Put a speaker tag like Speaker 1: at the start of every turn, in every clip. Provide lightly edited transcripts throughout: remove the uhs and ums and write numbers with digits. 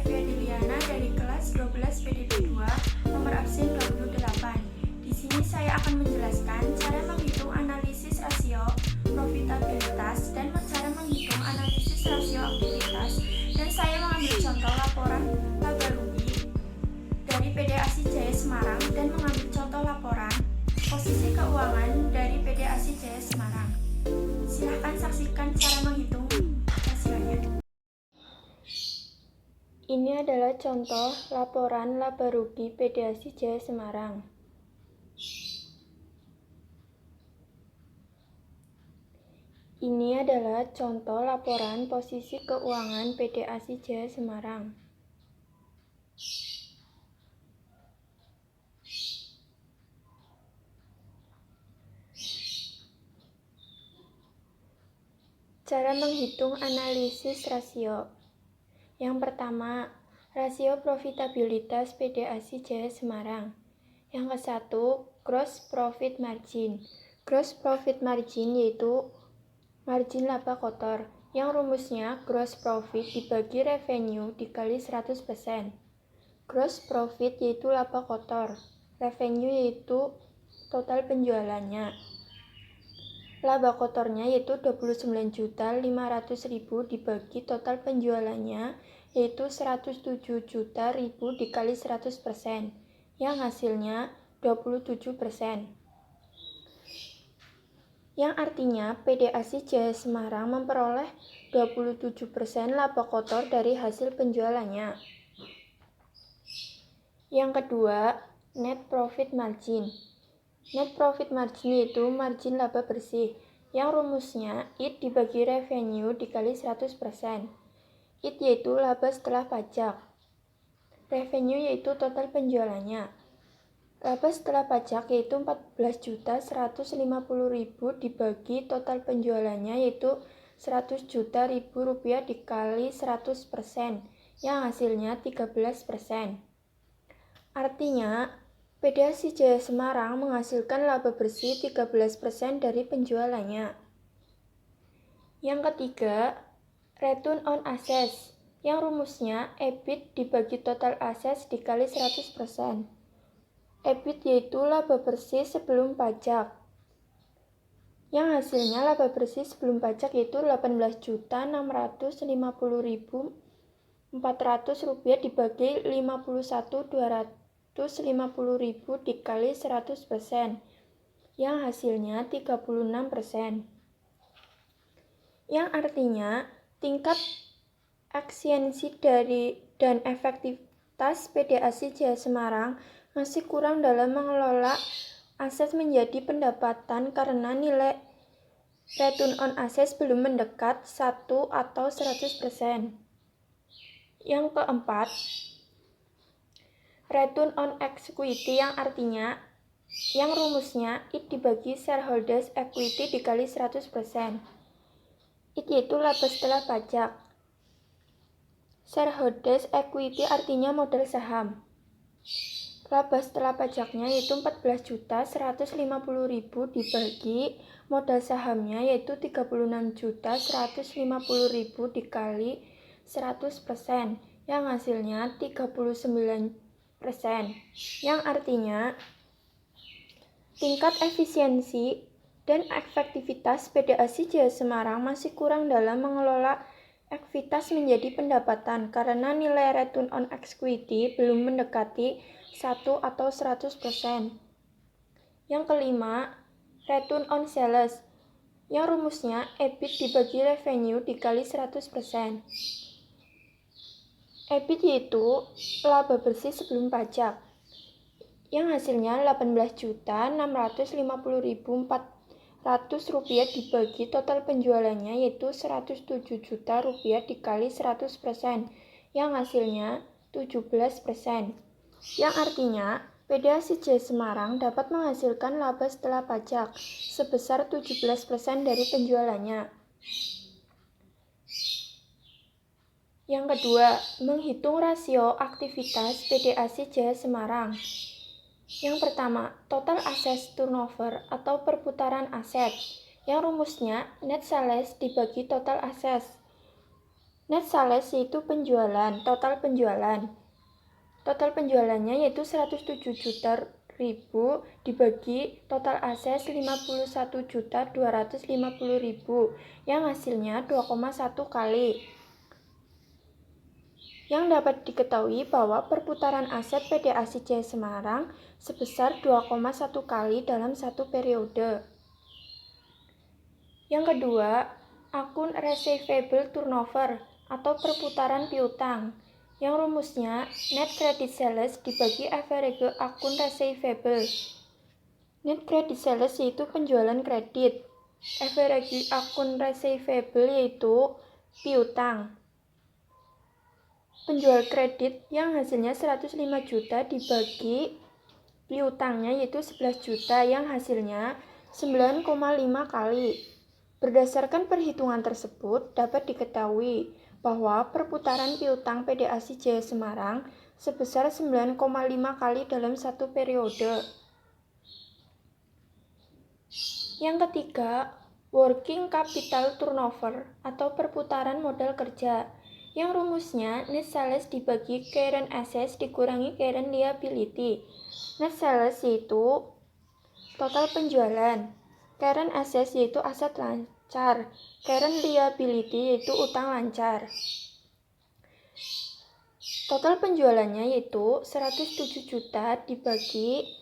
Speaker 1: Evia dari kelas 12 PDB 2, nomor absen 28. Di sini saya akan menjelaskan cara menghitung analisis rasio profitabilitas dan cara menghitung analisis rasio aktivitas, dan saya mengambil contoh laporan laba rugi dari PT ASI Jaya Semarang dan mengambil contoh laporan posisi keuangan dari PT ASI Jaya Semarang. Silahkan saksikan cara menghitung rasionya.
Speaker 2: Ini adalah contoh laporan laba rugi PT ASI Jaya Semarang. Ini adalah contoh laporan posisi keuangan PT ASI Jaya Semarang. Cara menghitung analisis rasio. Yang pertama, rasio profitabilitas PT ASI Jaya Semarang. Yang ke-1, gross profit margin. Gross profit margin yaitu margin laba kotor, yang rumusnya gross profit dibagi revenue dikali 100%. Gross profit yaitu laba kotor, revenue yaitu total penjualannya. Laba kotornya yaitu 29.500.000 dibagi total penjualannya yaitu 107.000.000 dikali 100%, yang hasilnya 27%. Yang artinya PT ASI Jaya Semarang memperoleh 27% laba kotor dari hasil penjualannya. Yang kedua, net profit margin. Net profit margin yaitu margin laba bersih, yang rumusnya IT dibagi revenue dikali 100%. IT yaitu laba setelah pajak. Revenue yaitu total penjualannya. Laba setelah pajak yaitu 14.150.000 dibagi total penjualannya yaitu 100.000.000 rupiah dikali 100%, yang hasilnya 13%. Artinya, PT ASI Jaya Semarang menghasilkan laba bersih 13% dari penjualannya. Yang ketiga, return on assets, yang rumusnya EBIT dibagi total assets dikali 100%. EBIT yaitu laba bersih sebelum pajak, yang hasilnya laba bersih sebelum pajak yaitu 18.650.400 rupiah dibagi 51.250.000 dikali 100%, yang hasilnya 36%. Yang artinya tingkat efisiensi dan efektivitas PT ASI Jaya Semarang masih kurang dalam mengelola aset menjadi pendapatan karena nilai return on assets belum mendekat 1 atau 100%. Yang keempat, return on equity, yang artinya yang rumusnya IT dibagi shareholders equity dikali 100%. IT yaitu laba setelah pajak. Shareholders equity artinya modal saham. Laba setelah pajaknya yaitu 14.150.000 dibagi modal sahamnya yaitu 36.150.000 dikali 100%, yang hasilnya 39%. Yang artinya tingkat efisiensi dan efektivitas PT ASI Jaya Semarang masih kurang dalam mengelola ekuitas menjadi pendapatan karena nilai return on equity belum mendekati 1 atau 100%. Yang kelima, return on sales, yang rumusnya EBIT dibagi revenue dikali 100%. EBIT yaitu laba bersih sebelum pajak, yang hasilnya 18.650.400 rupiah dibagi total penjualannya yaitu 107 juta rupiah dikali 100%, yang hasilnya 17%. Yang artinya PT ASI Jaya Semarang dapat menghasilkan laba setelah pajak sebesar 17% dari penjualannya. Yang kedua, menghitung rasio aktivitas PT ASI Jaya Semarang. Yang pertama, total assets turnover atau perputaran aset, yang rumusnya net sales dibagi total assets. Net sales yaitu penjualan, total penjualan. Total penjualannya yaitu 107 juta ribu dibagi total aset 51 juta 250 ribu yang hasilnya 2,1 kali. Yang dapat diketahui bahwa perputaran aset PT ASI Jaya Semarang sebesar 2,1 kali dalam satu periode. Yang kedua, akun receivable turnover atau perputaran piutang, yang rumusnya net credit sales dibagi average akun receivable. Net credit sales yaitu penjualan kredit, average akun receivable yaitu piutang. Penjual kredit yang hasilnya 105 juta dibagi piutangnya yaitu 11 juta yang hasilnya 9,5 kali. Berdasarkan perhitungan tersebut dapat diketahui bahwa perputaran piutang PT ASI Jaya Semarang sebesar 9,5 kali dalam satu periode. Yang ketiga, working capital turnover atau perputaran modal kerja, yang rumusnya net sales dibagi current assets dikurangi current liability. Net sales yaitu total penjualan, current assets yaitu aset lancar, current liability yaitu utang lancar. Total penjualannya yaitu 107 juta dibagi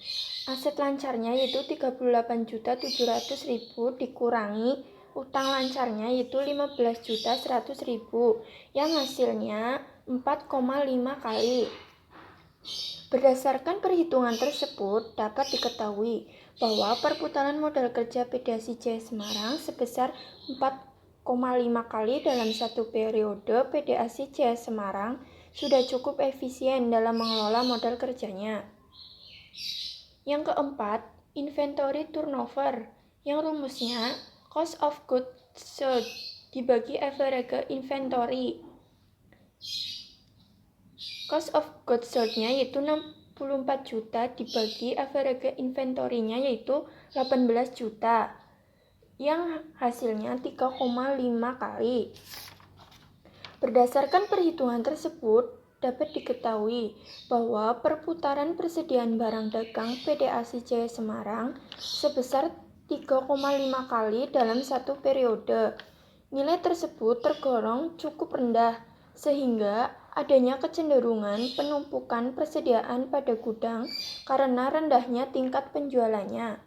Speaker 2: aset lancarnya yaitu 38.700.000 dikurangi utang lancarnya yaitu 15.100.000 yang hasilnya 4,5 kali. Berdasarkan perhitungan tersebut dapat diketahui bahwa perputaran modal kerja PT ASI Jaya Semarang sebesar 4,5 kali dalam satu periode. PT ASI Jaya Semarang sudah cukup efisien dalam mengelola modal kerjanya. Yang keempat, inventory turnover, yang rumusnya cost of goods sold dibagi average inventory. Cost of goods sold-nya yaitu 64 juta dibagi average inventory-nya yaitu 18 juta yang hasilnya 3,5 kali. Berdasarkan perhitungan tersebut dapat diketahui bahwa perputaran persediaan barang dagang PT ASI Jaya Semarang sebesar 3,5 kali dalam satu periode. Nilai tersebut tergolong cukup rendah sehingga adanya kecenderungan penumpukan persediaan pada gudang karena rendahnya tingkat penjualannya.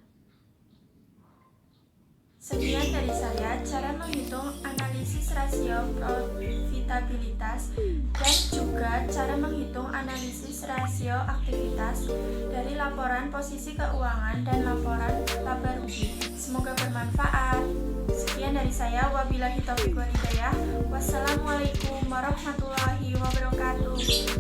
Speaker 1: Sekian dari saya cara menghitung analisis rasio profitabilitas dan juga cara menghitung analisis rasio aktivitas dari laporan posisi keuangan dan laporan laba rugi. Semoga bermanfaat. Sekian dari saya, wabillahi taufiq wal hidayah. Wassalamualaikum warahmatullahi wabarakatuh.